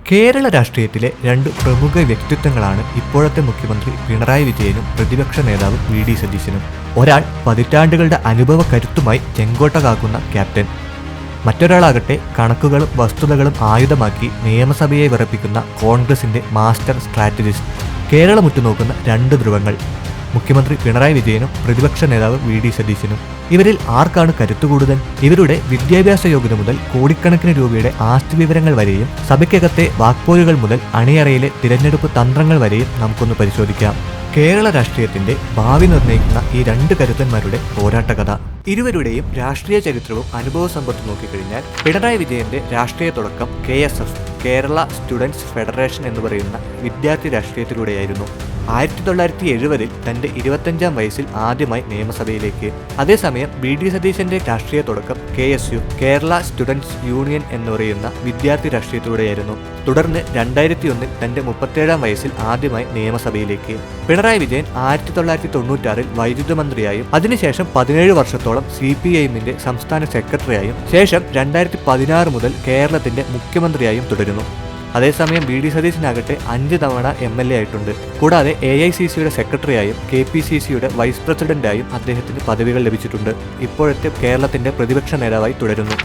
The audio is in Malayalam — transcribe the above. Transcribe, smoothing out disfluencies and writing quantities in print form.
കേരള രാഷ്ട്രീയത്തിലെ രണ്ട് പ്രമുഖ വ്യക്തിത്വങ്ങളാണ് ഇപ്പോഴത്തെ മുഖ്യമന്ത്രി പിണറായി വിജയനും പ്രതിപക്ഷ നേതാവ് വി ഡി സതീശനും. ഒരാൾ പതിറ്റാണ്ടുകളുടെ അനുഭവ കരുത്തുമായി ചെങ്കോട്ട കാക്കുന്ന ക്യാപ്റ്റൻ, മറ്റൊരാളാകട്ടെ കണക്കുകളും വസ്തുതകളും ആയുധമാക്കി നിയമസഭയെ വിറപ്പിക്കുന്ന കോൺഗ്രസിന്റെ മാസ്റ്റർ സ്ട്രാറ്റജിസ്റ്റ്. കേരളം ഉറ്റുനോക്കുന്ന രണ്ട് ധ്രുവങ്ങൾ, മുഖ്യമന്ത്രി പിണറായി വിജയനും പ്രതിപക്ഷ നേതാവ് വി ഡി സതീശനും. ഇവരിൽ ആർക്കാണ് കരുത്തു കൂടുതൽ? ഇവരുടെ വിദ്യാഭ്യാസ യോഗ്യത മുതൽ കോടിക്കണക്കിന് രൂപയുടെ ആസ്തി വിവരങ്ങൾ വരെയും സഭയ്ക്കകത്തെ വാക്പോരുകൾ മുതൽ അണിയറയിലെ തിരഞ്ഞെടുപ്പ് തന്ത്രങ്ങൾ വരെയും നമുക്കൊന്ന് പരിശോധിക്കാം. കേരള രാഷ്ട്രീയത്തിന്റെ ഭാവി നിർണ്ണയിക്കുന്ന ഈ രണ്ട് കരുത്തന്മാരുടെ പോരാട്ടകഥ. ഇരുവരുടെയും രാഷ്ട്രീയ ചരിത്രവും അനുഭവ സമ്പത്തും നോക്കിക്കഴിഞ്ഞാൽ പിണറായി വിജയന്റെ രാഷ്ട്രീയ തുടക്കം KSF, കേരള സ്റ്റുഡൻസ് ഫെഡറേഷൻ എന്ന് പറയുന്ന വിദ്യാർത്ഥി രാഷ്ട്രീയത്തിലൂടെയായിരുന്നു. 1970 തന്റെ 25-ാം വയസ്സിൽ ആദ്യമായി നിയമസഭയിലേക്ക്. അതേസമയം വി ഡി സതീശന്റെ രാഷ്ട്രീയ തുടക്കം KSU, കേരള സ്റ്റുഡൻസ് യൂണിയൻ എന്ന് പറയുന്ന വിദ്യാർത്ഥി രാഷ്ട്രീയത്തിലൂടെയായിരുന്നു. തുടർന്ന് 2001 തന്റെ 37-ാം വയസ്സിൽ ആദ്യമായി നിയമസഭയിലേക്ക്. പിണറായി വിജയൻ 1996 വൈദ്യുത മന്ത്രിയായും അതിനുശേഷം 17 വർഷത്തോളം CPIM-ന്റെ സംസ്ഥാന സെക്രട്ടറിയായും ശേഷം 2016 മുതൽ കേരളത്തിന്റെ മുഖ്യമന്ത്രിയായും തുടരുന്നു. അതേസമയം വി ഡി സതീശനാകട്ടെ 5 തവണ MLA ആയിട്ടുണ്ട്. കൂടാതെ AICC-യുടെ സെക്രട്ടറിയായും KPCC-യുടെ വൈസ് പ്രസിഡന്റായും അദ്ദേഹത്തിന് പദവികൾ ലഭിച്ചിട്ടുണ്ട്. ഇപ്പോഴത്തെ കേരളത്തിന്റെ പ്രതിപക്ഷ നേതാവായി തുടരുന്നു.